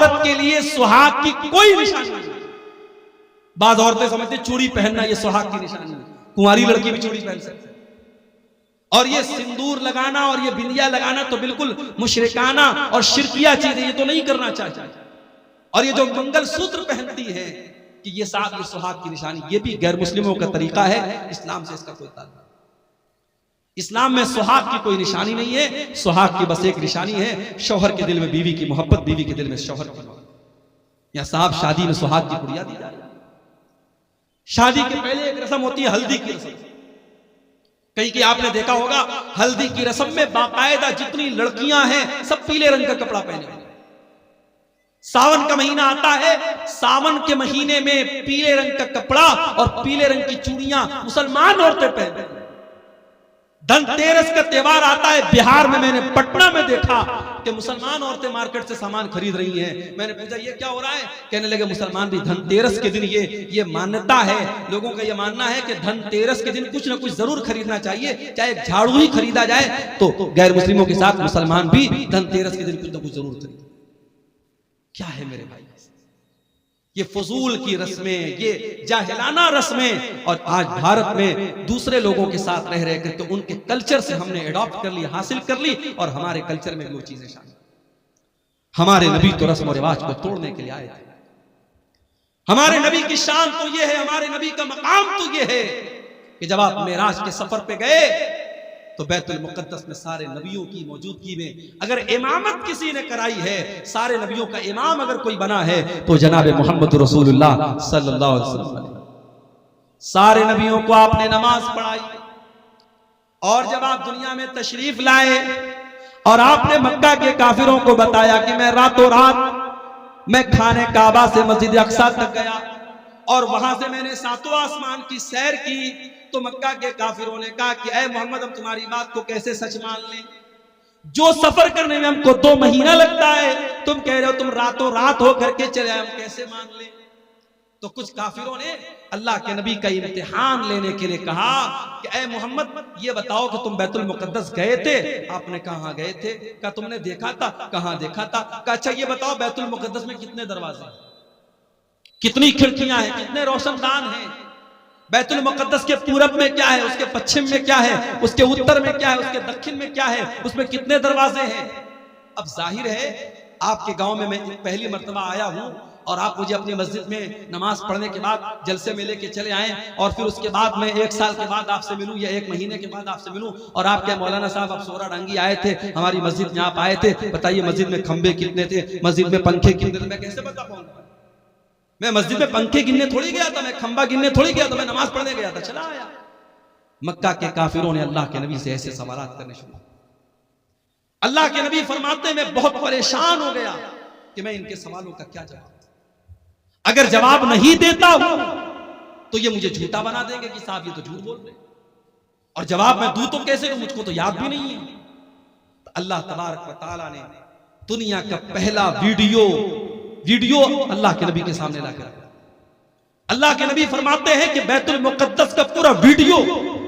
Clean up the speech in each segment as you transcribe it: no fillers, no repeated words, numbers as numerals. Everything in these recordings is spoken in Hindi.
औरत के लिए सुहाग की कोई निशानी नहीं। बाद औरतें समझते चूड़ी पहनना ये सुहाग की निशानी है, कुंवारी लड़की भी चूड़ी पहन सकती है। और ये सिंदूर लगाना और ये बिंदिया लगाना तो बिल्कुल मुशरिकाना और शिरकिया चीज है, ये तो नहीं करना चाहिए। और ये जो मंगल सूत्र पहनती है कि ये साथ ये सुहाग की निशानी, ये भी गैर मुस्लिमों का तरीका है, इस्लाम से इसका कोई ताल्लुक नहीं। इस्लाम में सुहाग की कोई निशानी नहीं है। सुहाग की बस एक निशानी है, शौहर के दिल में बीवी की मोहब्बत, बीवी के दिल में शौहर की मोहब्बत। या साहब शादी में सुहाग की गुड़िया दी जा रही है। शादी के पहले एक रस्म होती है हल्दी की रस्म। कहीं कि आपने देखा होगा हल्दी की रस्म में बाकायदा जितनी लड़कियां हैं सब पीले रंग का कपड़ा पहने हुए। सावन का महीना आता है, सावन के महीने में पीले रंग का कपड़ा और पीले रंग की चूड़ियां मुसलमान औरतें पहनते हैं। धनतेरस का त्योहार आता है, बिहार में मैंने पटना में देखा कि मुसलमान औरतें मार्केट से सामान खरीद रही हैं। मैंने पूछा ये क्या हो रहा है? कहने लगे मुसलमान भी धनतेरस के दिन ये मान्यता है, लोगों का ये मानना है कि धनतेरस के दिन कुछ ना कुछ जरूर खरीदना चाहिए, चाहे झाड़ू ही खरीदा जाए तो गैर मुस्लिमों के साथ मुसलमान भी धनतेरस के दिन कुछ ना कुछ जरूर खरीदे। क्या है मेरे भाई, ये फजूल की रस्में, ये जाहिलाना रस्में। और आज भारत में दूसरे लोगों के साथ रह रहे करके उनके कल्चर से हमने एडॉप्ट कर ली, हासिल कर ली, और हमारे कल्चर में वो चीजें शामिल। हमारे नबी तो रस्म और रिवाज को तोड़ने के लिए आए थे। हमारे नबी की शान तो ये है, हमारे नबी का मकाम तो ये है कि जब आप मेराज के सफर पे गए तो बैतुल मुक़द्दस में सारे नबियों की मौजूदगी में अगर इमामत किसी ने कराई है, सारे नबियों का इमाम अगर कोई बना है तो जनाब मोहम्मद रसूलुल्लाह सल्लल्लाहु अलैहि वसल्लम। सारे नबियों को आपने नमाज पढ़ाई, और जब आप दुनिया में तशरीफ लाए और आपने मक्का के काफिरों को बताया कि मैं रातों रात मैं खाने काबा से मस्जिद अक्सा तक गया और वहां से मैंने सातों आसमान की सैर की, तो मक्का के काफिरों ने कहा कि ऐ मोहम्मद हम तुम्हारी बात को कैसे सच मान लें? जो सफर करने में हमको 2 महीना लगता है, तुम कह रहे हो तुम रातों रात हो करके चले आए, हम कैसे मान लें? तो कुछ काफिरों ने अल्लाह के नबी का इम्तिहान लेने के लिए कहा कि ऐ मोहम्मद ये बताओ कि तुम बैतुल मुक़द्दस गए थे? आपने कहा गए थे। कहा तुमने देखा था? कहां देखा था? कहा अच्छा ये बताओ बैतुल मुक़द्दस में कितने दरवाजे, कितनी खिड़कियां हैं, कितने रोशनदान हैं? बैतुल मुक़द्दस के पूरब में क्या है, उसके पश्चिम में क्या है, उसके उत्तर में क्या है, उसके दक्षिण में क्या है, उसमें कितने दरवाजे हैं? अब जाहिर है आपके गांव में मैं पहली मर्तबा आया हूं और आप मुझे अपनी मस्जिद में नमाज पढ़ने के बाद जलसे में लेके चले आए, और फिर उसके बाद मैं 1 साल के बाद आपसे मिलूं या 1 महीने के बाद आपसे मिलूं और आप क्या मौलाना साहब आप सोरा डांगी आए थे हमारी मस्जिद में, आप आए थे, बताइए मस्जिद में खंबे कितने थे, मस्जिद में पंखे कितने थे? मैं कैसे बता पाऊंगा? मैं मस्जिद में पंखे गिनने थोड़ी गया था, मैं खंबा गिनने थोड़ी गया था, मैं नमाज पढ़ने गया था, चला आया। मक्का के काफिरों ने अल्लाह के नबी से ऐसे सवालात करने शुरू। अल्लाह के नबी फरमाते मैं बहुत परेशान हो गया कि मैं इनके सवालों का क्या जवाब, अगर जवाब नहीं देता हूं तो ये मुझे झूठा बना देंगे कि साहब ये तो झूठ बोल रहे, और जवाब मैं दूं तो कैसे, मुझको तो याद भी नहीं है। तो अल्लाह तबारक व तआला ने दुनिया का पहला वीडियो अल्लाह के नबी के सामने लाकर, अल्लाह के नबी फरमाते हैं कि बैतुल मुक़द्दस का पूरा वीडियो,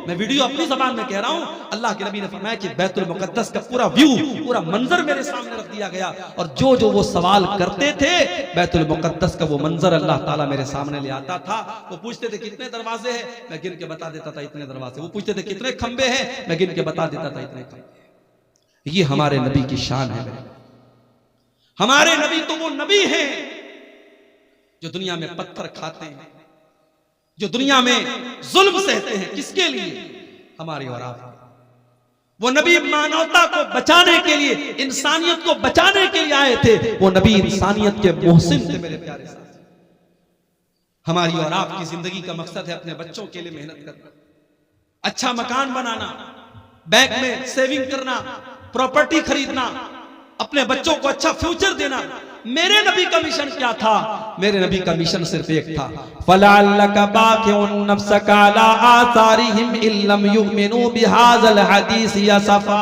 मैं वीडियो अपनी जबान में कह रहा हूं, अल्लाह के नबी ने फरमाया कि बैतुल मुक़द्दस का पूरा व्यू, पूरा मंजर मेरे सामने रख दिया गया, और जो वो सवाल करते थे बैतुल मुक़द्दस का वो मंजर अल्लाह ताला मेरे सामने ले आता था। वो पूछते थे कितने दरवाजे हैं, मैं गिन के बता देता था इतने दरवाजे। वो पूछते थे कितने खंबे हैं, मैं गिन के बता देता था इतने खंबे। ये हमारे नबी की शान है। हमारे नबी तो वो नबी हैं जो दुनिया में पत्थर खाते हैं, जो दुनिया में जुल्म सहते हैं, किसके लिए? हमारे और आप। वो नबी मानवता को बचाने के लिए, इंसानियत को बचाने के लिए आए थे। वो नबी इंसानियत के मोहसिन थे मेरे प्यारे साथ। हमारी और आपकी जिंदगी का मकसद है अपने बच्चों के लिए मेहनत करना, अच्छा मकान बनाना, बैंक में सेविंग करना, प्रॉपर्टी खरीदना, अपने बच्चों को अच्छा फ्यूचर देना। मेरे नबी का मिशन क्या था? मेरे नबी का मिशन सिर्फ एक था, फलअल्लका बाक़िउन नफ्सका अला आसारिहिम इल्लम युमिनू बिहाज़ल हदीस यसफ़ा।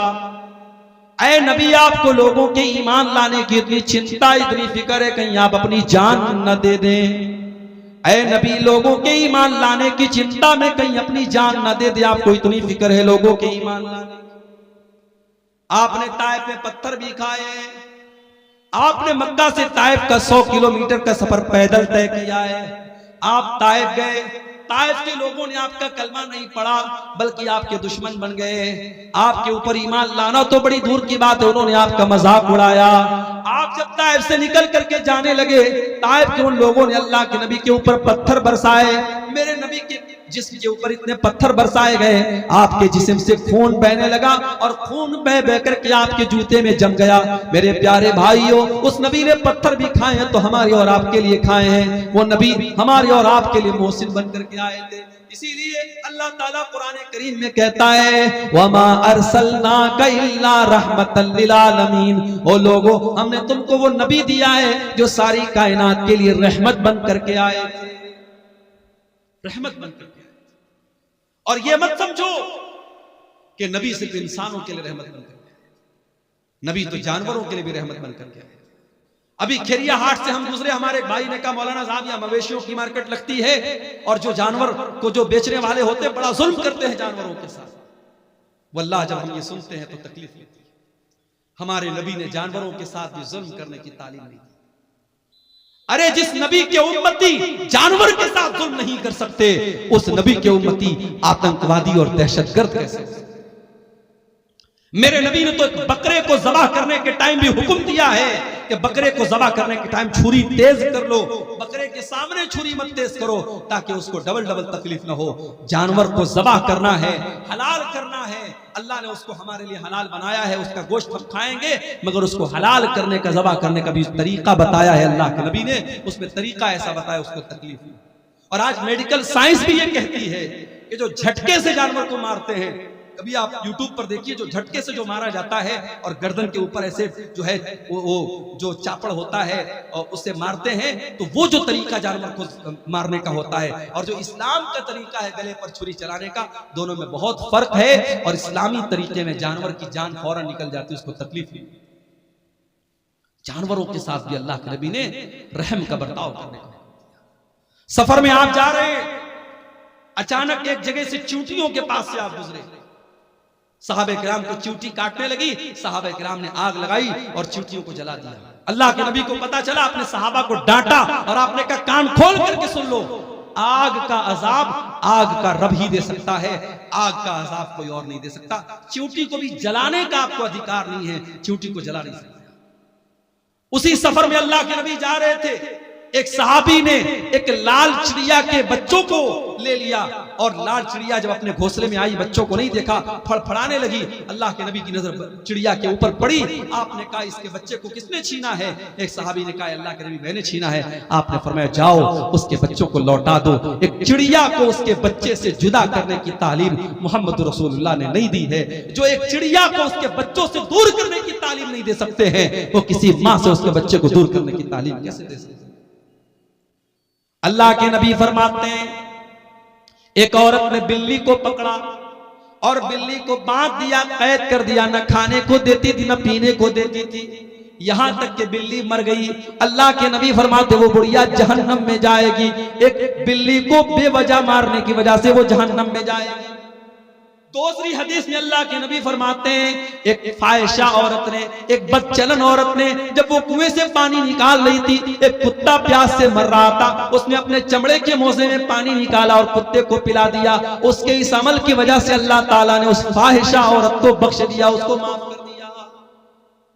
ऐ नबी आपको लोगों के ईमान लाने की इतनी चिंता, इतनी फिक्र है कहीं आप अपनी जान न दे दें। ऐ नबी लोगों के ईमान लाने की चिंता में कहीं अपनी जान न दे दे, आपको इतनी फिक्र है लोगों के ईमान लाने। आपने ताइफ में पत्थर भी खाए, आपने मक्का से ताइफ का 100 किलोमीटर का सफर पैदल तय किया है। आप ताइफ गए, ताइफ के लोगों ने आपका कलमा नहीं पढ़ा बल्कि आपके दुश्मन बन गए। आपके ऊपर ईमान लाना तो बड़ी दूर की बात है, उन्होंने आपका मजाक उड़ाया। आप जब ताइफ से निकल करके जाने लगे, ताइफ के उन लोगों ने अल्लाह के नबी के ऊपर पत्थर बरसाए। मेरे नबी के जिस्म के ऊपर इतने पत्थर बरसाए गए, आपके जिस्म से खून बहने लगा और खून बह बह करके आपके जूते में जम गया। मेरे प्यारे भाइयों, उस नबी ने पत्थर भी खाए हैं तो हमारे और आपके लिए खाए हैं। वो नबी हमारे और आपके लिए मोहसिन बन करके आए थे। इसीलिए अल्लाह ताला कुरान करीम में कहता है, वमा अरसलनाका इल्ला रहमतल लिल आलमीन। ओ लोगों, हमने तुमको वो नबी दिया है जो सारी कायनात के लिए रहमत बन करके आए थे, रहमत बन करके। और ये मत समझो कि नबी सिर्फ इंसानों के लिए रहमत बन करके आए, नबी तो जानवरों के लिए भी रहमत बन करके आए। अभी खेरिया हाट से हम गुजरे, हमारे भाई ने कहा मौलाना साहब यहाँ मवेशियों की मार्केट लगती है और जो जानवर को जो बेचने वाले होते हैं बड़ा जुल्म करते हैं जानवरों के साथ। वल्लाह जब हम ये सुनते हैं तो तकलीफ होती है। हमारे नबी ने जानवरों के साथ भी जुल्म करने की तालीम नहीं दी। अरे जिस नबी के उम्मती जानवर के साथ जुल्म नहीं कर सकते, उस नबी के उम्मती आतंकवादी और दहशतगर्द कैसे? मेरे नबी ने तो एक बकरे को ज़बह करने के टाइम भी हुक्म दिया है कि बकरे को ज़बह करने के टाइम छुरी तेज कर लो, बकरे के सामने छुरी मत तेज करो ताकि उसको डबल डबल तकलीफ ना हो। जानवर को ज़बह करना है, हलाल करना है। अल्लाह ने उसको हमारे लिए हलाल बनाया है, उसका गोश्त हम खाएंगे, मगर उसको हलाल करने का, ज़बह करने का भी तरीका बताया है अल्लाह के नबी ने। उसमें तरीका ऐसा बताया, उसको तकलीफ नहीं। और आज मेडिकल साइंस भी ये कहती है कि जो झटके से जानवर को मारते हैं, कभी आप YouTube पर देखिए, जो झटके से जो मारा जाता है और गर्दन के ऊपर ऐसे जो है वो जो चापड़ होता है और उससे मारते हैं, तो वो जो तरीका जानवर को मारने का होता है और जो इस्लाम का तरीका है गले पर छुरी चलाने का, दोनों में बहुत फर्क है। और इस्लामी तरीके में जानवर की जान फौरन निकल जाती है, उसको तकलीफ नहीं। जानवरों के साथ भी अल्लाह के नबी ने रहम का बर्ताव करने का। सफर में आप जा रहे हैं, अचानक एक जगह से चींटियों के पास से आप गुजरे, सहाबे किराम को चींटी काटने लगी, सहाबे किराम ने आग लगाई और चींटियों को जला दिया। अल्लाह के नबी को पता चला, आपने सहाबा को डांटा और आपने कहा कान खोल करके सुन लो, आग का अजाब आग का रब ही दे सकता है, आग का अजाब कोई और नहीं दे सकता। चींटी को भी जलाने का आपको अधिकार नहीं है, चींटी को जला नहीं सकता। उसी सफर में अल्लाह के नबी जा रहे थे, एक सहाबी ने एक लाल चिड़िया के बच्चों को ले लिया और लाल चिड़िया जब अपने घोंसले में आई, बच्चों को नहीं देखा, फड़फड़ाने लगी। अल्लाह के नबी की नजर चिड़िया के ऊपर पड़ी। आपने कहा इसके बच्चे को किसने छीना है? एक सहाबी ने कहा अल्लाह के नबी मैंने छीना है। आपने फरमाया जाओ उसके बच्चों को लौटा दो। एक चिड़िया को उसके बच्चे से जुदा करने की तालीम मोहम्मद रसूलुल्लाह ने नहीं दी है। जो एक चिड़िया को उसके बच्चों से दूर करने की तालीम नहीं दे सकते हैं, वो किसी माँ से उसके बच्चे को दूर करने की तालीम कैसे दे सकते हैं? अल्लाह के नबी फरमाते हैं, एक औरत ने बिल्ली को पकड़ा और बिल्ली को बांध दिया, कैद कर दिया, न खाने को देती थी न पीने को देती थी, यहां तक कि बिल्ली मर गई। अल्लाह के नबी फरमाते वो बुढ़िया जहन्नम में जाएगी। एक बिल्ली को बेवजह मारने की वजह से वो जहन्नम में जाएगी। दूसरी हदीस में अल्लाह के नबी फरमाते हैं, एक फाहिशा औरत ने, एक बदचलन औरत ने, जब वो कुएं से पानी निकाल रही थी, एक कुत्ता प्यास से मर रहा था, उसने अपने चमड़े के मोजे में पानी निकाला और कुत्ते को पिला दिया। उसके इस अमल की वजह से अल्लाह ताला ने उस फाहिशा औरत को बख्श दिया, उसको माफ कर दिया।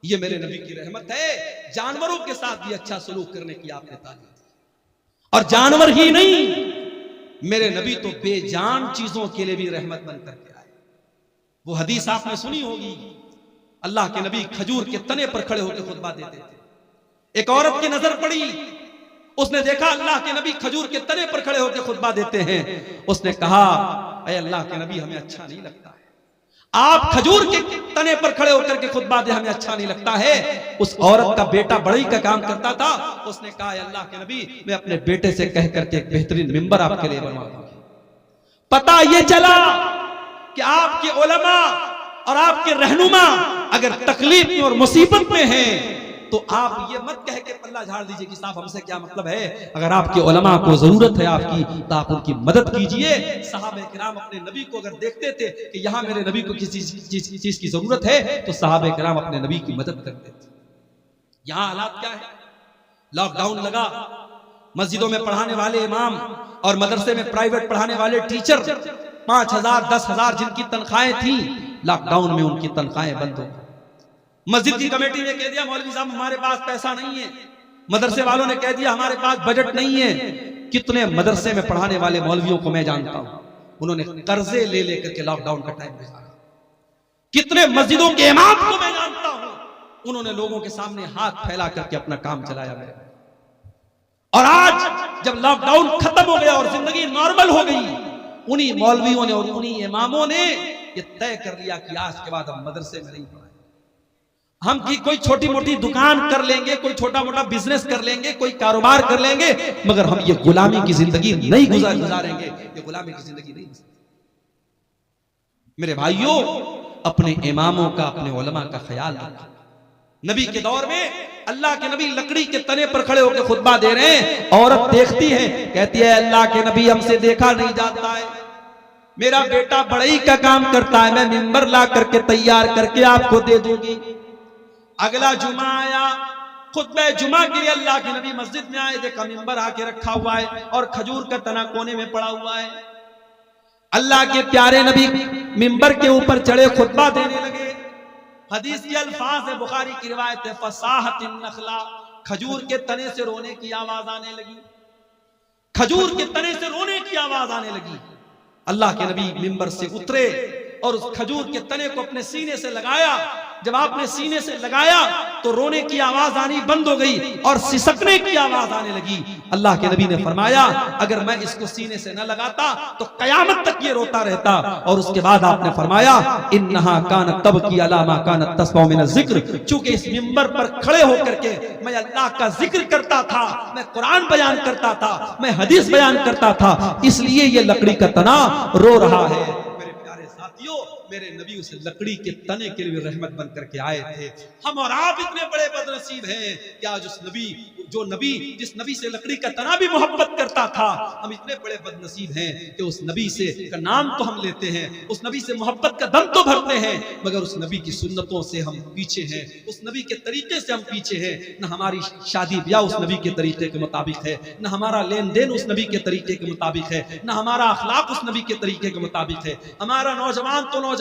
ये मेरे नबी की रहमत है। जानवरों के साथ भी अच्छा सलूक करने की आपने तालीम दी। और जानवर ही नहीं, मेरे नबी तो बेजान चीजों के लिए भी रहमत बन करके आए। वो हदीस आपने सुनी होगी, अल्लाह के नबी खजूर के तने पर खड़े होकर खुतबा देते थे। एक औरत की नजर पड़ी, उसने देखा अल्लाह के नबी खजूर के तने पर खड़े होकर खुतबा देते हैं। उसने कहा ऐ अल्लाह के नबी हमें अच्छा नहीं लगता है, आप खजूर के तने पर खड़े होकर के खुतबा दे, हमें अच्छा नहीं लगता है। उस औरत का बेटा बढ़ई का काम करता था, उसने कहा अल्लाह के नबी मैं अपने बेटे से कह करके एक बेहतरीन मिंबर आपके लिए बनवा दूंगी। पता ये चला कि आपके उलमा और आपके रहनुमा अगर तकलीफ में और मुसीबत में हैं तो आप ये मत कह के पल्ला झाड़ दीजिए कि साहब हमसे क्या मतलब है। अगर आपके उलमा को जरूरत है आपकी तो आप उनकी मदद कीजिए। सहाबे किराम अपने नबी को अगर देखते थे कि यहाँ मेरे नबी को किसी चीज की जरूरत है तो सहाबे किराम अपने नबी की मदद करते थे। यहां हालात क्या है? लॉकडाउन लगा, मस्जिदों में पढ़ाने वाले इमाम और मदरसे में प्राइवेट पढ़ाने वाले टीचर 5,000 10,000 जिनकी तनख्वाहें थी, लॉकडाउन में उनकी तनख्वाहें बंद हो गई। मस्जिद की कमेटी ने कह दिया मौलवी साहब हमारे पास पैसा नहीं है, मदरसे वालों ने कह दिया हमारे पास बजट नहीं है। कितने मदरसे में पढ़ाने वाले मौलवियों को मैं जानता हूं, उन्होंने कर्जे ले लेकर के लॉकडाउन का टाइम गुजारा। कितने मस्जिदों के इमाम को मैं जानता हूं, उन्होंने लोगों के सामने हाथ फैला करके अपना काम चलाया मेरे। और आज जब लॉकडाउन खत्म हो गया और जिंदगी नॉर्मल हो गई, उन्हीं मौलवियों ने और उन्हीं इमामों ने ये तय कर लिया कि आज के बाद हम मदरसे में नहीं पढ़ाएंगे। हम की कोई छोटी मोटी दुकान कर लेंगे, कोई छोटा मोटा बिजनेस कर लेंगे, कोई कारोबार कर लेंगे, मगर हम ये गुलामी की जिंदगी नहीं गुजारेंगे, ये गुलामी की जिंदगी नहीं। मेरे भाइयों, अपने इमामों का, अपने उलमा का ख्याल रखो। नबी के दौर में अल्लाह के नबी लकड़ी के तने पर खड़े होकर खुतबा दे रहे हैं, औरत देखती है, कहती है अल्लाह के नबी हमसे देखा नहीं जाता है, मेरा बेटा बढ़ई का काम करता है, मैं मिंबर ला करके तैयार करके आपको दे दूंगी। अगला जुमा आया, खुतबे जुमा के लिए अल्लाह के नबी मस्जिद में आए, देखा मिंबर आके रखा हुआ है और खजूर का तना कोने में पड़ा हुआ है। अल्लाह के प्यारे नबी मिंबर के ऊपर चढ़े, खुतबा देने लगे। हदीस के अल्फाज है, बुखारी की रिवायत है, फसाहतिन नखला, खजूर के तने से रोने की आवाज आने लगी, खजूर के तने से रोने की आवाज आने लगी। अल्लाह के नबी मिंबर से उतरे और उस खजूर के तने को अपने सीने से लगाया। जब आपने सीने से लगाया तो रोने की आवाज आनी बंद हो गई और सिसकने की आवाज आने लगी। अल्लाह के नबी ने फरमाया अगर मैं इसको सीने से न लगाता तो कयामत तक ये रोता रहता। और उसके बाद आपने फरमाया इन्नहा कानत तबकी अला मा कानत तस्मउ मिन ज़िक्र, चूंकि इस मिंबर पर खड़े होकर के मैं अल्लाह का जिक्र करता था, मैं कुरान बयान करता था, मैं हदीस बयान करता था, इसलिए ये लकड़ी का तना रो रहा है। मेरे प्यारे साथियों, मेरे नबी उस लकड़ी के तने के लिए रहमत बन करके आए थे। हम और आप इतने बड़े बदनसीब हैं कि आज उस नबी, जो नबी जिस नबी से लकड़ी का तना भी मोहब्बत करता था, हम इतने बड़े बदनसीब हैं कि उस नबी से का नाम तो हम लेते हैं, उस नबी से मोहब्बत का दम तो भरते हैं, मगर उस नबी की सुन्नतों से हम पीछे हैं, उस नबी के तरीके से हम पीछे हैं। न हमारी शादी ब्याह उस नबी के तरीके के मुताबिक है, न हमारा लेन देन उस नबी के तरीके के मुताबिक है, न हमारा अखलाक उस नबी के तरीके के मुताबिक है। हमारा नौजवान तो नौजवान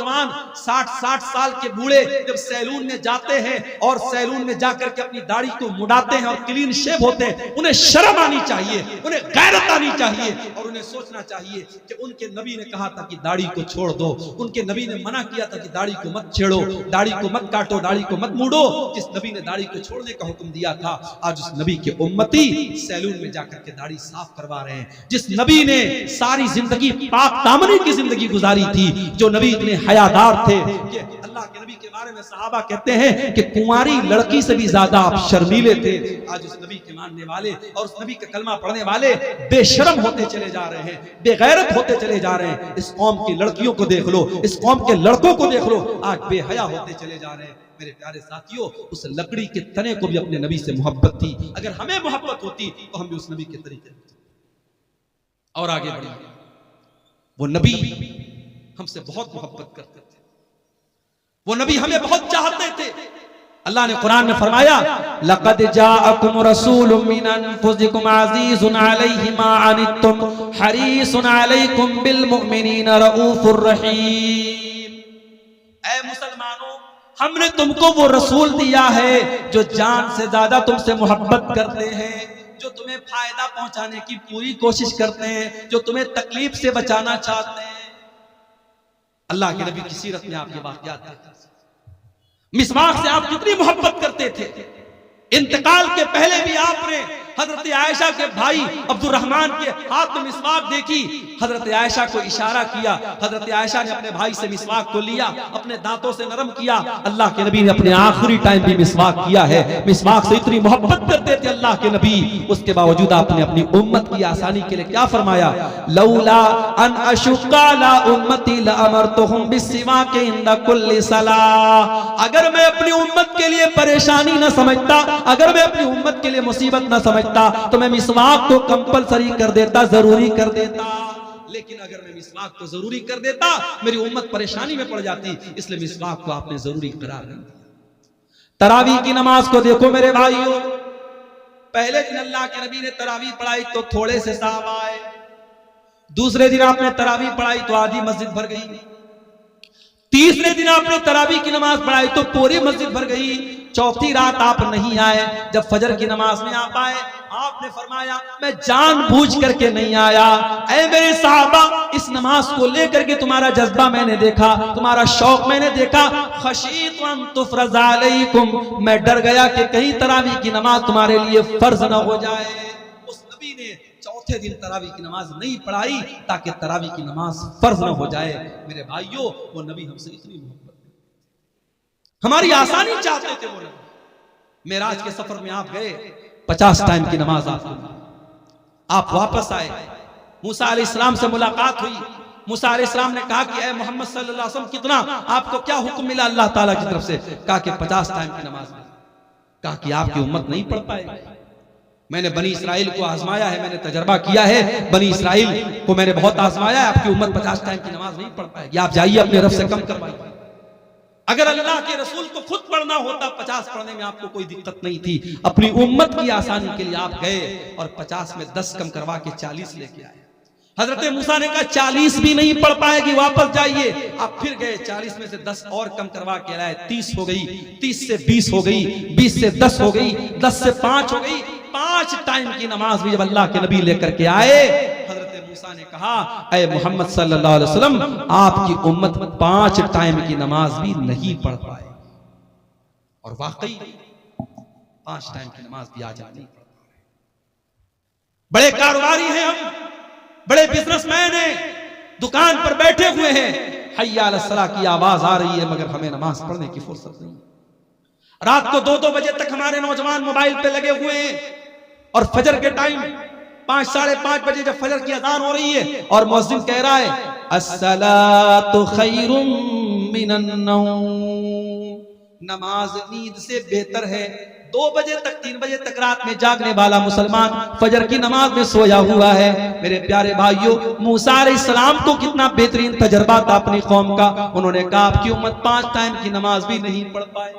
60 साल के बूढ़े जब सैलून में जाते हैं और सैलून में जाकर के अपनी दाढ़ी को मुड़ाते हैं और क्लीन शेव होते हैं, उन्हें शर्म आनी चाहिए, उन्हें गैरत आनी चाहिए और उन्हें सोचना चाहिए कि उनके नबी ने कहा था कि दाढ़ी को छोड़ दो, उनके नबी ने मना किया था कि दाढ़ी को मत छेड़ो, दाढ़ी को मत काटो, दाढ़ी को मत मूड़ो। जिस नबी ने दाढ़ी को छोड़ने का हुक्म दिया था, आज उस नबी के उम्मती सैलून में जाकर के दाढ़ी साफ करवा रहे हैं। जिस नबी ने सारी जिंदगी पाक दामनी की जिंदगी गुजारी थी, जो नबी इतने हयादार थे कि अल्लाह के नबी के बारे में सहाबा कहते हैं कि कुंवारी लड़की से भी ज्यादा आप शर्मीले थे। आज उस नबी के मानने वाले और उस नबी का कलमा पढ़ने वाले बेशर्म होते चले जा रहे हैं, बेगैरत होते चले जा रहे हैं। इस कौम की लड़कियों को देख लो, इस कौम के लड़कों को देख लो, आज बेहया होते चले जा रहे हैं। मेरे प्यारे साथियों, उस लकड़ी के तने को भी अपने नबी से मोहब्बत थी। अगर हमें मोहब्बत होती तो हम भी उस नबी के तरीके और आगे बढ़े। वो नबी हमसे बहुत मोहब्बत करते थे, वो नबी हमें बहुत चाहते थे। अल्लाह ने कुरान में फरमाया लक़द जाअकुम रसूलुम मिन अनफुसिकुम अज़ीज़ुन अलैहि मा अनित्तुम हरीसुन अलैकुम बिल मुमिनीना रऊफुर रहीम। ऐ मुसलमानों, हमने तुमको वो रसूल दिया है जो जान से ज्यादा तुमसे मोहब्बत करते हैं, जो तुम्हें फायदा पहुंचाने की पूरी कोशिश करते हैं, जो तुम्हें तकलीफ से बचाना चाहते हैं। अल्लाह के नबी की सीरत में आप ये वाक़यात देखते हैं। मिसवाक से आप कितनी मोहब्बत करते थे। इंतकाल के पहले भी आपने हजरत आयशा के भाई अब्दुर्रहमान के हाथ में मिसवाक देखी, हजरत आयशा को इशारा किया, हजरत आयशा ने अपने भाई से मिसवाक को लिया, अपने दांतों से नरम किया। अल्लाह के नबी ने अपने आखिरी टाइम भी मिसवाक किया है। मिसवाक से इतनी मोहब्बत करते थे अल्लाह के नबी, उसके बावजूद आपने अपनी उम्मत की आसानी के लिए क्या फरमाया, लौला अन अशुक्का ला उम्मती लअमरतुहुम बिस्सिवाक इंदा कुल्ली सलाह। अगर मैं अपनी उम्मत के लिए परेशानी न समझता, अगर मैं अपनी उम्मत के लिए मुसीबत न समझता तो मैं मिसवाक को कंपलसरी कर देता, जरूरी कर देता। लेकिन अगर मैं मिसवाक को जरूरी कर देता, मेरी उम्मत परेशानी में पड़ जाती, इसलिए मिसवाक को आपने जरूरी करार नहीं दिया। तरावी की नमाज को देखो मेरे भाइयों, पहले दिन अल्लाह के नबी ने तरावी पढ़ाई तो थोड़े से साहबा आए, दूसरे दिन आपने तरावी पढ़ाई तो आधी मस्जिद भर गई, तीसरे दिन आपने तरावी की नमाज पढ़ाई तो पूरी मस्जिद भर गई, चौथी रात आप नहीं आए, जब फजर की नमाज में आप आए आपने फरमाया मैं जानबूझ करके नहीं आया, ऐ मेरे साहबा इस नमाज को लेकर के तुम्हारा जज्बा मैंने देखा, तुम्हारा शौक मैंने देखा, खशीतु अन तुफरज़ अलैकुम, मैं डर गया कि कहीं तरावी की नमाज तुम्हारे लिए फर्ज न हो जाए। उस नबी ने चौथे दिन तरावी की नमाज नहीं पढ़ाई ताकि तरावी की नमाज फर्ज न हो जाए। मेरे भाइयों, वो नबी हमसे इतनी मोहब्बत, हमारी आसानी चाहते थे। वो नबी मेराज के सफर में आप गए, 50 टाइम की नमाज आप वापस आए, मूसा अलैहिस्सलाम से मुलाकात हुई, मूसा अलैहिस्सलाम ने कहा कि ऐ मोहम्मद सल्लल्लाहु अलैहि वसल्लम कितना आपको क्या हुक्म मिला अल्लाह ताला की तरफ से? कहा कि 50 टाइम की नमाज। कहा कि आपकी उम्मत नहीं पढ़ पाएगी, मैंने बनी इसराइल को आजमाया है, मैंने तजर्बा किया है, बनी इसराइल को मैंने बहुत आजमाया है, आपकी उम्मत 50 टाइम की नमाज नहीं पढ़ पाएगी, आप जाइए अपने रब से कम करवाइए। अगर अल्लाह के रसूल को खुद पढ़ना होता 50 पढ़ने में आपको कोई दिक्कत नहीं थी, अपनी उम्मत की आसानी के लिए आप गए और 50 में 10 कम करवा के 40 लेके आए। हजरत मूसा ने कहा 40 भी नहीं पढ़ पाएगी, वापस जाइए। आप फिर गए, 40 में से 10 और कम करवा के लाए, 30 हो गई, 30 से 20 हो गई, 20 से 10 हो गई, 10 से 5 हो गई। 5 टाइम की नमाज भी जब अल्लाह के नबी लेकर के आए, हजरत मूसा ने कहा ऐ मोहम्मद सल्लल्लाहु अलैहि वसल्लम आपकी उम्मत 5 टाइम की नमाज भी नहीं पढ़ पाए। और वाकई 5 टाइम की नमाज भी आज नहीं पढ़ पाए। बड़े कारोबारी हैं हम, बड़े बिजनेसमैन हैं, दुकान पर बैठे हुए हैं, हय्या अलस सलाह की आवाज आ रही है, मगर हमें नमाज पढ़ने की फुर्सत नहीं। रात को 2-2 बजे तक हमारे नौजवान मोबाइल पे लगे हुए हैं, और फजर के टाइम 5 साढ़े 5 बजे जब फजर की अजान हो रही है और मुअज्जिन कह रहा है अस्सलातु खैरुम मिनन नौम, नमाज नींद से बेहतर है। 2 बजे तक 3 बजे तक रात में जागने वाला मुसलमान फजर की नमाज में सोया हुआ है। मेरे प्यारे भाइयों, मूसा अलैहिस्सलाम को कितना बेहतरीन तजर्बा था अपनी कौम का। उन्होंने कहा आपकी उम्मत 5 टाइम की नमाज भी नहीं पढ़ पाए।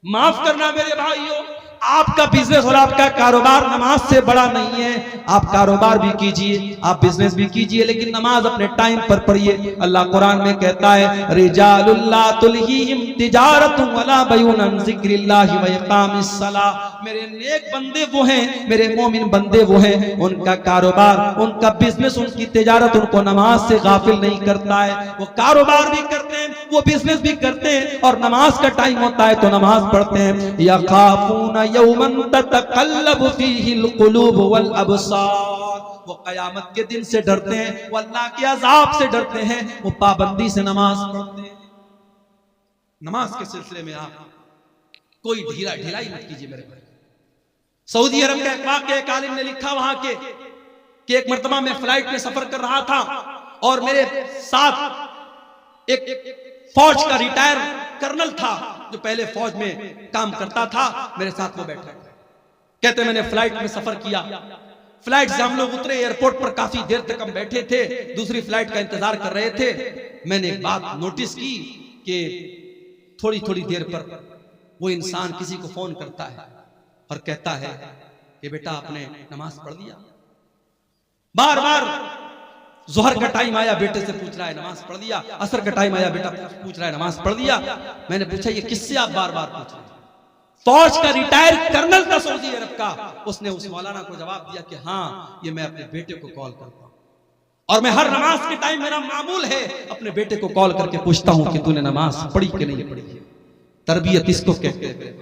माफ करना मेरे भाइयों, आपका बिजनेस और आपका कारोबार नमाज से बड़ा नहीं है। आप कारोबार भी कीजिए, आप बिजनेस भी कीजिए, लेकिन नमाज अपने टाइम पर पढ़िए। अल्लाह कुरान में कहता है रिजालुल ला तुल्हीहिम तिजारतु वला बैउन अन जिक्रिल्लाहि व इकामिस सलाह, मेरे नेक बंदे वो हैं, मेरे मोमिन बंदे वो हैं, उनका कारोबार, उनका बिजनेस, उनकी तिजारत उनको नमाज से गाफिल नहीं करता है। वो कारोबार भी करते हैं, वो बिजनेस भी करते हैं, और नमाज का टाइम होता है तो नमाज पढ़ते हैं। यखाफून यौमन ततक़ल्लबु फ़ीहिल क़ुलूब वल अबसार, वो कयामत के दिन से डरते हैं, वो अल्लाह के अज़ाब से डरते हैं, वो पाबंदी से नमाज पढ़ते हैं। नमाज के सिलसिले में आप कोई ढिलाई मत कीजिए मेरे भाई। सऊदी अरब का एक वाक़या एक आलिम ने लिखा वहां के कि एक मर्तबा मैं फ्लाइट में सफर कर रहा था और मेरे साथ एक फौज का रिटायर कर्नल था जो पहले फौज में काम करता था, मेरे साथ वो बैठा। कहते मैंने फ्लाइट में सफर किया, फ्लाइट से हम लोग उतरे, एयरपोर्ट पर काफी देर तक हम बैठे थे, दूसरी फ्लाइट का इंतजार कर रहे थे। मैंने एक बात नोटिस की कि थोड़ी थोड़ी देर पर वो इंसान किसी को फोन करता है और कहता है कि बेटा आपने नमाज पढ़ लिया। बार बार जोहर का टाइम आया, बेटे से पूछ रहा है नमाज पढ़ लिया। असर का टाइम आया, बेटा पूछ रहा है नमाज पढ़ लिया। मैंने पूछा ये किससे आप बार बार पूछ रहे हैं? फौज का रिटायर कर्नल था सऊदी अरब का। उसने उस मौलाना को जवाब दिया कि हाँ, ये मैं अपने बेटे को कॉल करता हूँ, और मैं हर नमाज के टाइम मेरा मामूल है अपने बेटे को कॉल करके पूछता हूँ कि तूने नमाज पढ़ी कि नहीं पढ़ी। तरबियत इसको कहते हैं।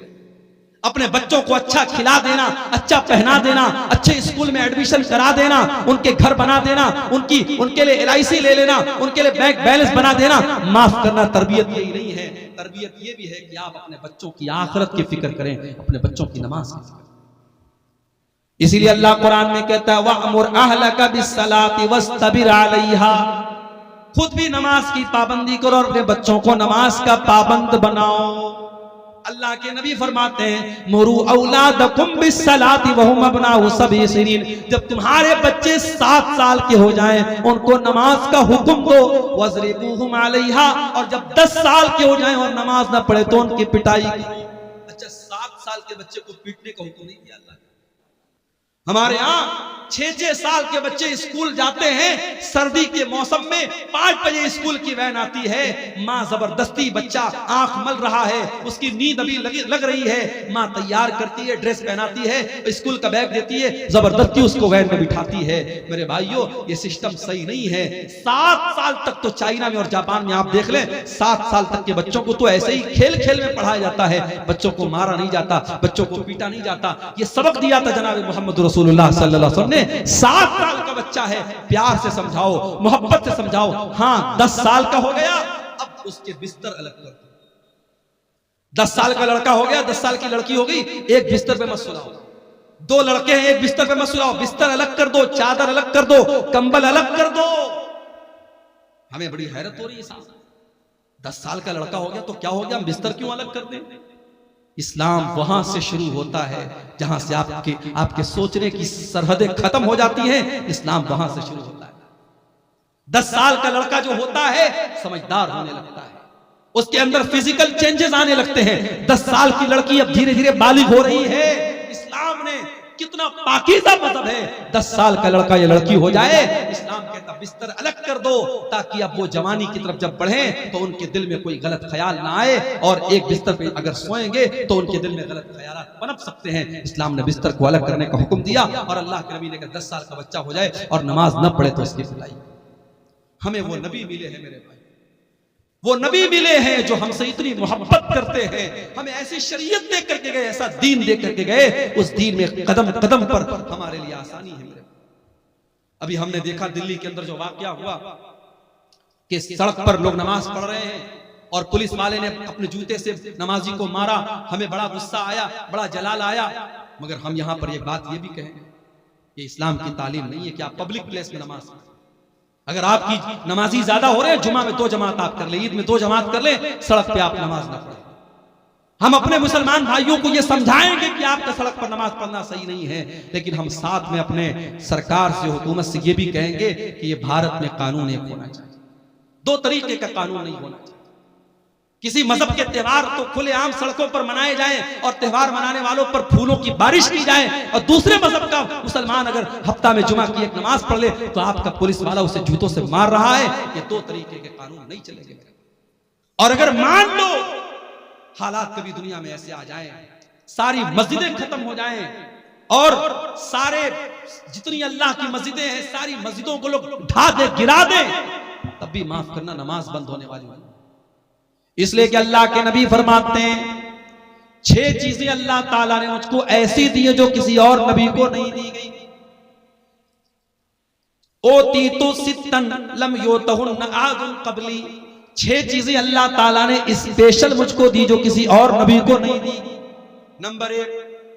अपने बच्चों को अच्छा खिला देना, अच्छा पहना देना, अच्छे स्कूल में एडमिशन करा देना, उनके घर बना देना, उनके लिए LIC ले लेना, उनके लिए बैंक बैलेंस बना देना। माफ करना, तरबियत यही नहीं है। तरबियत ये भी है कि आप अपने बच्चों की आखिरत की फिक्र करें, अपने बच्चों की नमाज की फिक्र। इसीलिए अल्लाह कुरान में कहता है वअमुर अहलका बिस्सलाति वस्तबिर अलैहा, खुद भी नमाज की पाबंदी करो और अपने बच्चों को नमाज का पाबंद बनाओ। अल्लाह के नबी फरमाते हैं मुरू औलादकुम बिस्सलाति वहुम अबनाउ सबई सिनीन, जब तुम्हारे बच्चे 7 साल के हो जाएं उनको नमाज का हुक्म दो। वज़रिबूहुम अलैहा, और जब 10 साल के हो जाएं और नमाज ना पढ़े तो उनकी पिटाई करो। साल के बच्चे को पीटने का हुक्म नहीं दिया अल्लाह ने। हमारे यहाँ 6-6 साल के बच्चे स्कूल जाते हैं, सर्दी के मौसम में 5 बजे स्कूल की वैन आती है, माँ जबरदस्ती, बच्चा आंख मल रहा है, उसकी नींद अभी लग रही है, माँ तैयार करती है, ड्रेस पहनाती है, स्कूल का बैग देती है, जबरदस्ती उसको वैन में बिठाती है। मेरे भाइयों, ये सिस्टम सही नहीं है। 7 साल तक तो चाइना में और जापान में आप देख लें, 7 साल तक के बच्चों को तो ऐसे ही खेल खेल में पढ़ाया जाता है, बच्चों को मारा नहीं जाता, बच्चों को पीटा नहीं जाता। ये सबक दिया था जनाब मोहम्मद रसूलुल्लाह सल्लल्लाहु अलैहि वसल्लम ने। 7 साल का बच्चा है, प्यार से समझाओ, मोहब्बत से समझाओ। हाँ, 10 साल का हो गया, अब उसके बिस्तर अलग कर दो। 10 साल का लड़का हो गया, 10 साल की लड़की हो गई, एक बिस्तर पे मत सुलाओ। 2 लड़के हैं, एक बिस्तर पे मत सुलाओ, बिस्तर अलग कर दो, चादर अलग कर दो, कंबल अलग कर दो। हमें बड़ी हैरत हो रही है साहब, 10 साल का लड़का हो गया तो क्या हो गया, हम बिस्तर क्यों अलग कर दें? इस्लाम वहां से शुरू होता है जहां से आपके सोचने की सरहदें खत्म हो जाती हैं। इस्लाम वहां से शुरू होता है। 10 साल का लड़का जो होता है समझदार होने लगता है, उसके अंदर फिजिकल चेंजेस आने लगते हैं। 10 साल की लड़की अब धीरे धीरे बालिग हो रही है। इस्लाम ने कितना पाकीज़ा मज़हब है, 10 साल का लड़का या लड़की हो जाए, इस्लाम कहता बिस्तर अलग कर दो, ताकि अब वो जवानी की तरफ जब बढ़े तो उनके दिल में कोई गलत ख्याल ना आए, और एक बिस्तर पे अगर सोएंगे तो उनके दिल में गलत ख्यालात पनप सकते हैं। इस्लाम ने बिस्तर को अलग करने का हुक्म दिया, और अल्लाह के नबी ने कहा 10 साल का बच्चा हो जाए और नमाज न पढ़े तो उसकी पिटाई। हमें वो नबी मिले हैं मेरे भाई, वो नबी मिले हैं जो हमसे इतनी मोहब्बत करते हैं, हमें ऐसी शरीयत दे करके गए, ऐसा दीन दे करके गए, उस दीन में कदम कदम पर हमारे लिए आसानी है मेरे। अभी हमने देखा दिल्ली के अंदर जो वाकया हुआ कि सड़क पर लोग नमाज पढ़ रहे हैं और पुलिस वाले ने अपने जूते से नमाजी को मारा। हमें बड़ा गुस्सा आया, बड़ा जलाल आया, मगर हम यहां पर एक बात ये भी कहें कि इस्लाम की तालीम नहीं है कि आप पब्लिक प्लेस में नमाज पढ़ें। अगर आपकी नमाजी ज्यादा हो रहे हैं, जुमा में 2 जमात आप कर ले, ईद में 2 जमात कर ले, सड़क पे आप नमाज ना पढ़ें। हम अपने मुसलमान भाइयों को ये समझाएंगे कि आपका सड़क पर नमाज पढ़ना सही नहीं है, लेकिन हम साथ में अपने सरकार से, हुकूमत से ये भी कहेंगे कि ये भारत में कानून एक होना चाहिए, 2 तरीके का कानून नहीं होना चाहिए। किसी मजहब के त्योहार तो खुलेआम सड़कों पर मनाए जाएं और त्योहार मनाने वालों पर फूलों की बारिश की जाए, और दूसरे मजहब का मुसलमान अगर हफ्ता में जुमा की एक नमाज पढ़ ले तो आपका पुलिस वाला उसे जूतों से मार रहा है। ये 2 तरीके के कानून नहीं चलेंगे। और अगर मान लो हालात कभी दुनिया में ऐसे आ जाएं, सारी मस्जिदें खत्म हो जाएं और सारे जितनी अल्लाह की मस्जिदें हैं सारी मस्जिदों को लोग ढा दे, गिरा दे, तब भी माफ करना नमाज बंद होने वाली है। इसलिए कि अल्लाह के नबी फरमाते हैं 6 चीजें अल्लाह ताला ने मुझको ऐसी दी है जो किसी और नबी को नहीं दी गई। ओती तो सित्तन लम योतहुन्न आदुन कबली, 6 चीजें अल्लाह ताला ने स्पेशल मुझको दी जो किसी और नबी को नहीं दी। नंबर 1,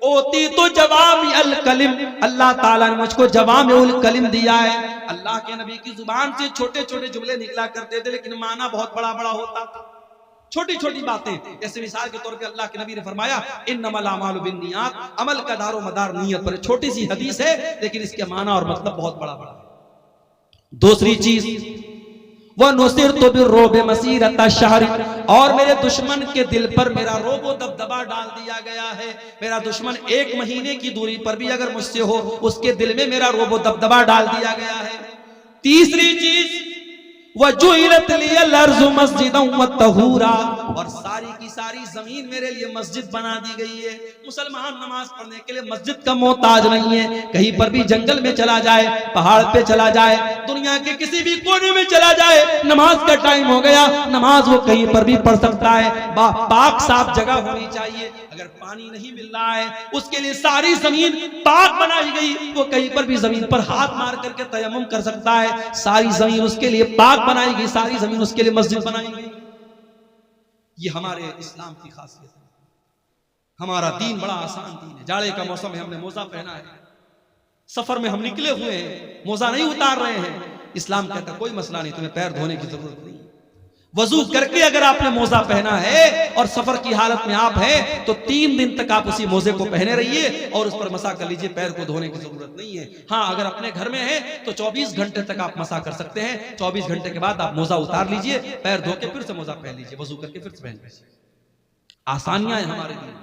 ओती तो जवामी अल कलिम, अल्लाह ताला ने मुझको जवामी उल कलिम दिया है। अल्लाह के नबी की जुबान से छोटे छोटे जुमले निकला करते थे, लेकिन माना बहुत बड़ा बड़ा होता था। छोटी छोटी बातें, जैसे मिसाल के तौर पे अल्लाह के नबी ने फरमाया इन्नमल अमालु बिन्नियात, अमल का दारो मदार नियत पर। छोटी सी हदीस है लेकिन इसके माना और मतलब बहुत बड़ा बड़ा है। दूसरी चीज, वह नुसिरतु बिर्रुब मसीरत शहर, और मेरे दुश्मन के दिल पर मेरा रोबो दबदबा डाल दिया गया है। मेरा दुश्मन 1 महीने की दूरी पर भी अगर मुझसे हो, उसके दिल में मेरा रोबो दबदबा डाल दिया गया है। तीसरी चीज, वजुइलत लियल अर्ज़ु मस्जिदन व तहूरा, और सारी की सारी जमीन मेरे लिए मस्जिद बना दी गई है। मुसलमान नमाज पढ़ने के लिए मस्जिद का मोहताज नहीं है। कहीं पर भी जंगल में चला जाए, पहाड़ पे चला जाए, दुनिया के किसी भी कोने में चला जाए, नमाज का टाइम हो गया, नमाज वो कहीं पर भी पढ़ सकता है। पाक साफ जगह होनी चाहिए। अगर पानी नहीं मिल रहा है, उसके लिए सारी जमीन पाक बनाई गई, वो कहीं पर भी जमीन पर हाथ मार करके तयम्मुम कर सकता है। सारी जमीन उसके लिए पाक बनाई गई, सारी जमीन उसके लिए मस्जिद बनाई गई। ये हमारे इस्लाम की खासियत है। हमारा दीन बड़ा आसान दीन है। जाड़े का मौसम है, हमने मोजा पहना है, सफर में हम निकले हुए हैं, मोजा नहीं उतार रहे हैं। इस्लाम कहता कोई मसला नहीं, तुम्हें पैर धोने की जरूरत नहीं। वजू करके अगर आपने मोजा पहना है और सफर की हालत में आप हैं तो 3 दिन तक आप उसी मोजे को पहने रहिए और उस पर मसा कर लीजिए, पैर को धोने की जरूरत नहीं है। हाँ, अगर अपने घर में है तो 24 घंटे तक आप मसा कर सकते हैं। 24 घंटे के बाद आप मोजा उतार लीजिए, पैर धो के फिर से मोजा पहन लीजिए, वजू करके फिर से पहन लीजिए। आसानियां हैं हमारे लिए।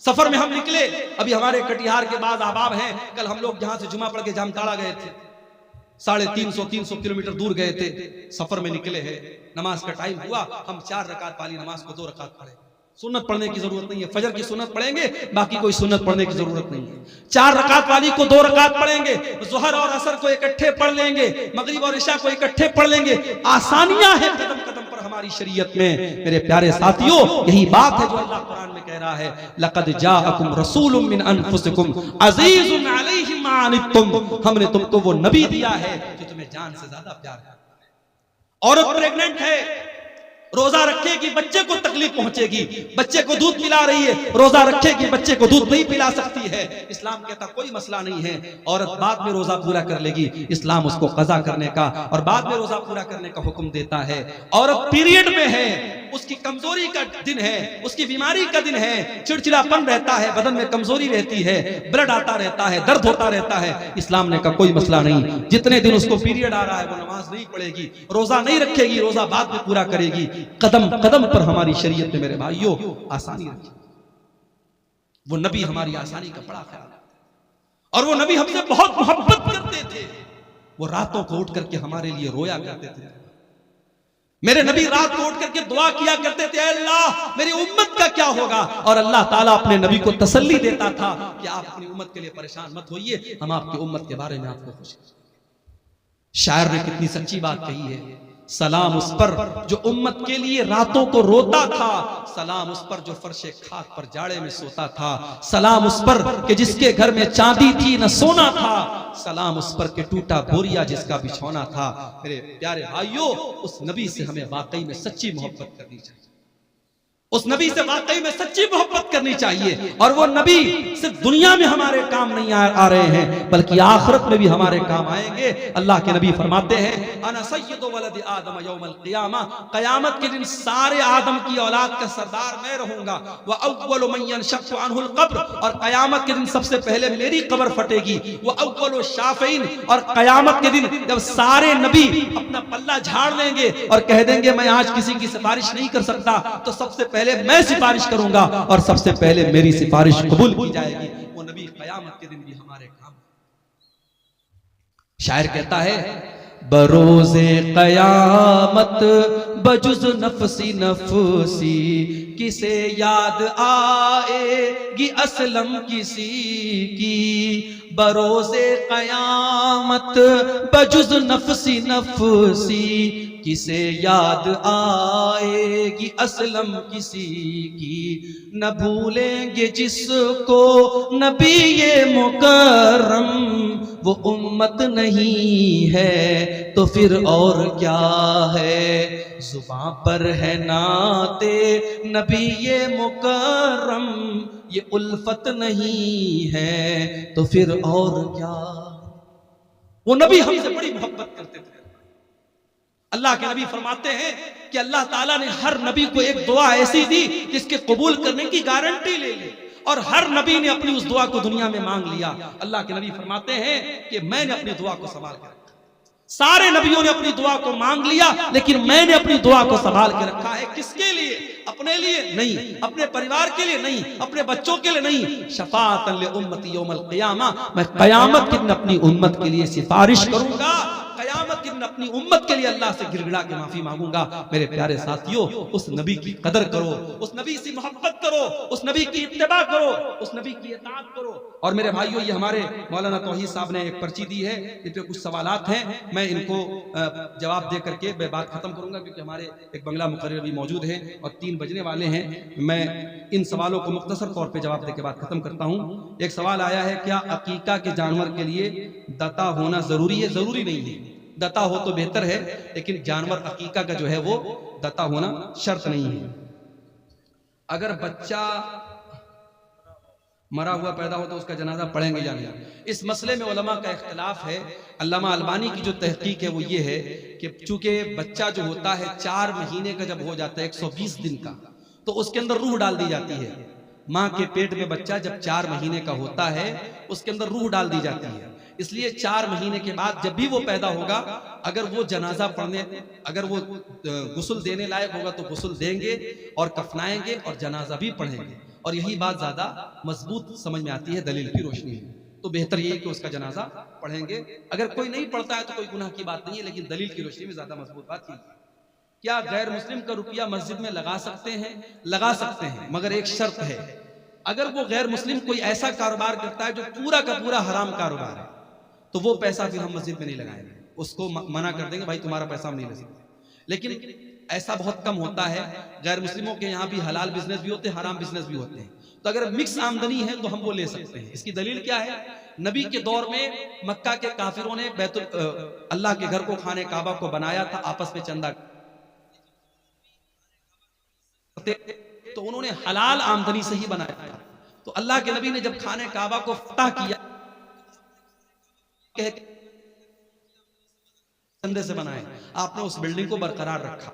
सफर में हम निकले, अभी हमारे कटिहार के बाद अहबाब हैं, कल हम लोग यहां से जुमा पढ़ के जामताड़ा गए थे, 350 किलोमीटर दूर गए थे, सफर में निकले हैं, नमाज का टाइम हुआ, हम 4 रकात वाली नमाज को 2 रकात पढ़े। सुन्नत पढ़ने की जरूरत नहीं है, फजर की सुन्नत पढ़ेंगे, बाकी कोई सुन्नत पढ़ने की जरूरत नहीं है। 4 रकात वाली को 2 रकात पढ़ेंगे, जोहर और असर को इकट्ठे पढ़ लेंगे, मगरिब और इशा को इकट्ठे पढ़ लेंगे। आसानियां हैं कदम कदम पर हमारी शरीयत में। मेरे प्यारे साथियों, यही बात है जो अल्लाह कुरान में कह रहा है, लक़द जाअकुम रसूलुम मिन अनफुसिकुम अज़ीज़ुन अलैहि मा अनित्तुम, हमने तुमको वो नबी दिया है जो तुम्हें जान से ज्यादा प्यार करता है। औरत प्रेग्नेंट है, रोजा रखेगी, बच्चे को तकलीफ पहुंचेगी, बच्चे को दूध पिला रही है, रोजा रखेगी, बच्चे को दूध नहीं पिला सकती है, इस्लाम कहता कोई मसला नहीं है, औरत बाद में रोजा पूरा कर लेगी, इस्लाम उसको कज़ा करने का और बाद में रोजा पूरा करने का हुक्म देता है। औरत पीरियड में है, उसकी कमजोरी का दिन है, उसकी बीमारी का दिन है, चिड़चिड़ापन रहता है, बदन में कमजोरी रहती है, ब्लड आता रहता है, दर्द होता रहता है, इस्लाम ने कहा कोई मसला नहीं, जितने दिन उसको पीरियड आ रहा है वो नमाज नहीं पढ़ेगी, रोजा नहीं रखेगी, रोजा बाद में पूरा करेगी। कदम कदम पर हमारी शरीयत में मेरे भाइयों आसानी रखी, वो नबी हमारी आसानी का बड़ा ख्याल रखते और वो नबी हमसे बहुत मोहब्बत करते थे। वो रातों को उठ करके हमारे लिए रोया करते थे। मेरे नबी रात को उठ करके दुआ किया करते थे, अल्लाह मेरी उम्मत का क्या होगा, और अल्लाह ताला अपने नबी को तसल्ली देता था कि आप अपनी उम्मत के लिए परेशान मत होइए, हम आपकी उम्मत के बारे में आपको खुश। शायर ने कितनी सच्ची बात कही है, सलाम उस पर जो उम्मत के लिए रातों को रोता था, सलाम उस पर जो फर्शे खाक पर जाड़े में सोता था, सलाम उस पर कि जिसके घर में चांदी थी न सोना था, सलाम उस पर कि टूटा बोरिया जिसका बिछौना था। मेरे प्यारे भाइयों, उस नबी से हमें वाकई में सच्ची मोहब्बत करनी चाहिए, उस नबी से वाकई में सच्ची मोहब्बत करनी चाहिए। और वो नबी सिर्फ दुनिया में हमारे काम नहीं आ रहे हैं, बल्कि आखिरत में भी हमारे काम आएंगे। अल्लाह के नबी फरमाते हैं, अना सय्यदु वलद आदम यौमल क़ियामा, क़यामत के दिन सारे आदम की औलाद का सरदार मैं रहूंगा। व अव्वलु मन यनशक्कु अन्हुल क़ब्र, और क़यामत के दिन सबसे पहले मेरी कब्र फटेगी। व अव्वलु शाफ़ईन, और क़यामत के दिन जब सारे नबी अपना पल्ला झाड़ लेंगे और कह देंगे मैं आज किसी की सिफारिश नहीं कर सकता, तो सबसे पहले मैं सिफारिश करूंगा और सबसे पहले मेरी सिफारिश कबूल की जाएगी। वो नबी क़यामत के दिन भी हमारे काम। शायर कहता है, बरोज़े क़यामत बजुज़ नफ़सी नफ़सी, किसे याद आएगी असलम किसी की। बरोज़े क़यामत बजुज़ नफ़सी नफ़सी, किसे याद आएगी असलम किसी की। न भूलेंगे जिसको नबी ये मुकर्रम, वो उम्मत नहीं है तो फिर और क्या है। जुबां पर है नाते नबी ये मुकर्रम, ये उल्फत नहीं है तो फिर और क्या। वो नबी हमसे बड़ी मोहब्बत करते थे। अल्लाह के नबी फरमाते हैं कि अल्लाह ताला ने हर नबी को एक दुआ ऐसी दी जिसके कबूल करने की गारंटी ले ली, और हर नबी ने अपनी उस दुआ को दुनिया में मांग लिया। अल्लाह के नबी फरमाते हैं कि मैंने अपनी दुआ को संभाल के रखा। सारे नबियों ने अपनी दुआ को मांग लिया, लेकिन मैंने अपनी दुआ को संभाल के रखा है। किसके लिए? अपने लिए नहीं, अपने परिवार के लिए नहीं, अपने बच्चों के लिए नहीं। शफाअतन लि उम्मती यौमल क़ियामा, मैं क़यामत के दिन अपनी उम्मत के लिए सिफारिश करूंगा, क़यामत के दिन अपनी उम्मत के लिए अल्लाह से गिड़गिड़ा के माफी मांगूंगा। मेरे प्यारे साथियों, उस नबी की कदर करो, उस नबी से मोहब्बत करो, उस नबी की इत्तिबा करो, उस नबी की इताअत करो। और मेरे भाइयों, ये हमारे मौलाना तौहीद साहब ने एक पर्ची दी है, इस पे कुछ सवालात हैं, मैं इनको जवाब दे करके मैं बात खत्म करूंगा, क्योंकि हमारे एक बंगला मुकर्रर भी मौजूद है और 3 बजने वाले हैं। मैं इन सवालों को मुख्तसर तौर पे जवाब देकर बात खत्म करता हूँ। एक सवाल आया है, क्या अकीका के जानवर के लिए दता होना जरूरी है? जरूरी नहीं है, दता हो तो बेहतर है, लेकिन जानवर अकीका का जो है वो दता होना शर्त नहीं है। अगर बच्चा मरा हुआ पैदा हो तो उसका जनाजा पढ़ेंगे या नहीं, इस मसले में उलमा का इख्तिलाफ है। अल्लामा अलबानी की जो तहकीक है वो ये है कि चूंकि बच्चा जो होता है 4 महीने का जब हो जाता है, 120 दिन का, तो उसके अंदर रूह डाल दी जाती है। माँ के पेट में बच्चा जब 4 महीने का होता है, उसके अंदर रूह डाल दी जाती है। इसलिए 4 महीने के बाद जब भी वो पैदा होगा, अगर वो जनाजा पढ़ने, अगर वो गुस्ल देने लायक होगा तो गुस्ल देंगे और कफनाएंगे और जनाजा भी पढ़ेंगे। और यही बात ज्यादा मजबूत समझ में आती है दलील की रोशनी में। तो बेहतर ये है कि उसका जनाजा पढ़ेंगे। अगर कोई नहीं पढ़ता है तो कोई गुनाह की बात नहीं है, लेकिन दलील की रोशनी में ज्यादा मजबूत बात है। क्या गैर मुस्लिम का रुपया मस्जिद में लगा सकते हैं? लगा सकते हैं, मगर एक शर्त है। अगर वो गैर मुस्लिम कोई ऐसा कारोबार करता है जो पूरा का पूरा हराम कारोबार है, तो वो पैसा फिर हम मस्जिद में नहीं लगाएंगे, उसको मना कर देंगे, भाई तुम्हारा पैसा हम नहीं ले सकते। लेकिन ऐसा बहुत कम होता है। गैर मुस्लिमों के यहाँ भी हलाल बिजनेस भी होते हैं, हराम बिजनेस भी होते हैं। तो अगर मिक्स आमदनी है तो हम वो ले सकते हैं। इसकी दलील क्या है? नबी के दौर में मक्का के काफिरों ने अल्लाह के घर को, खाने काबा को बनाया था, आपस में चंदा, तो उन्होंने हलाल आमदनी से ही बनाया था। तो अल्लाह के नबी ने जब खाने काबा को फतह किया, चंदे से बनाए, आपने उस बिल्डिंग को बरकरार रखा।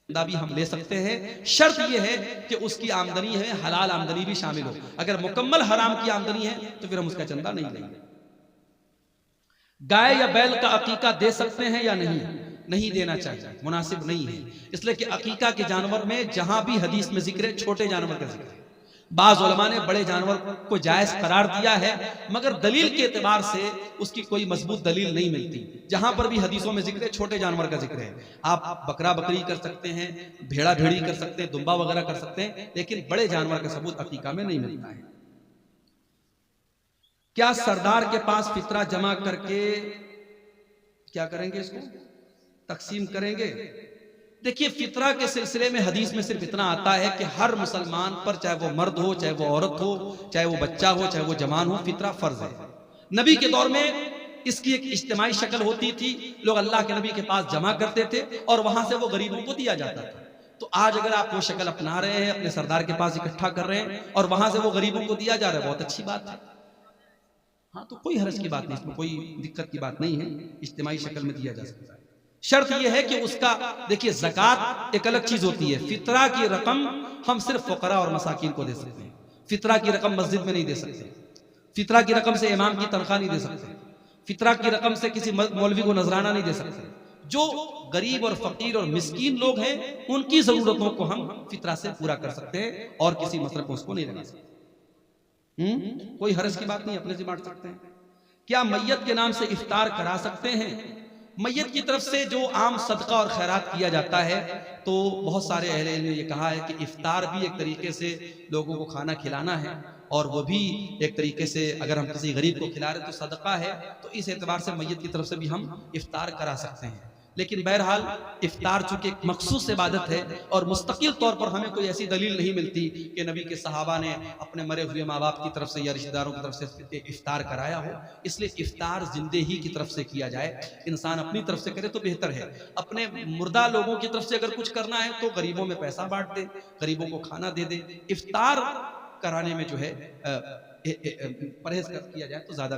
भी हम ले सकते हैं, शर्त यह है कि उसकी आमदनी है हलाल आमदनी भी शामिल हो। अगर मुकम्मल हराम की आमदनी है तो फिर हम उसका चंदा नहीं लेंगे। गाय या बैल का अकीका दे सकते हैं या नहीं? नहीं देना चाहिए, मुनासिब नहीं है। इसलिए कि अकीका के जानवर में जहां भी हदीस में जिक्र है, छोटे जानवर का जिक्र है। बाज़ उलमा ने बड़े जानवर को जायज करार दिया है, मगर दलील के एतबार से उसकी कोई मजबूत दलील नहीं मिलती। जहां पर भी हदीसों में जिक्र है, छोटे जानवर का जिक्र है। आप बकरा बकरी कर सकते हैं, भेड़ा भेड़ी कर सकते हैं, दुम्बा वगैरह कर सकते हैं, लेकिन बड़े जानवर का सबूत अकीका में नहीं मिलता है। क्या सरदार के पास फितरा जमा करके क्या करेंगे? इसको तकसीम करेंगे। देखिए, फितरा के सिलसिले में हदीस में सिर्फ इतना आता है कि हर मुसलमान पर, चाहे वो मर्द हो, चाहे वो औरत हो, चाहे वो बच्चा हो, चाहे वो जवान हो, फितरा फर्ज है। नबी के दौर में इसकी एक इज्तिमाई शक्ल होती थी। लोग अल्लाह के नबी के पास जमा करते थे और वहां से वो गरीबों को दिया जाता था। तो आज अगर आप वो शक्ल अपना रहे हैं, अपने सरदार के पास इकट्ठा कर रहे हैं और वहां से वो गरीबों को दिया जा रहा है, बहुत अच्छी बात है। हाँ, तो कोई हर्ज की बात नहीं, इसमें कोई दिक्कत की बात नहीं है, इज्तिमाई शक्ल में दिया जा सकता है। शर्त यह है कि उसका, देखिए, ज़कात एक अलग चीज होती है। फितरा की रकम हम सिर्फ फकरा और मसाकिन को दे सकते हैं। फितरा की रकम मस्जिद में नहीं दे सकते। फितरा की रकम से इमाम की तनख्वाह नहीं दे सकते। फितरा की रकम से किसी मौलवी को नजराना नहीं दे सकते। जो गरीब और फकीर और मिस्कीन लोग हैं, उनकी जरूरतों को हम फितरा से पूरा कर सकते हैं और किसी मसले को उसको नहीं लगा सकते। कोई हर्ज की बात नहीं, अपने से बांट सकते हैं। क्या मैयत के नाम से इफ्तार करा सकते हैं? मैयत की तरफ से जो आम सदका और खैरात किया जाता है, तो बहुत सारे अहले इल्म ने ये कहा है कि इफ्तार भी एक तरीके से लोगों को खाना खिलाना है, और वो भी एक तरीके से अगर हम किसी गरीब को खिला रहे तो सदका है। तो इस एतबार से मैयत की तरफ से भी हम इफ्तार करा सकते हैं। लेकिन बहरहाल इफ्तार चूंकि एक मखसूस इबादत है और मुस्तकिल तौर पर हमें कोई ऐसी दलील नहीं मिलती कि नबी के सहाबा ने अपने मरे हुए माँ बाप की तरफ से या रिश्तेदारों की तरफ से इफ्तार कराया हो। इसलिए इफ्तार जिंदे ही की तरफ से किया जाए। इंसान अपनी तरफ से करे तो बेहतर है। अपने मुर्दा लोगों की तरफ से अगर कुछ करना है तो गरीबों में पैसा बांट दे, गरीबों को खाना दे दे। इफ्तार कराने में जो है परहेज किया जाए तो ज्यादा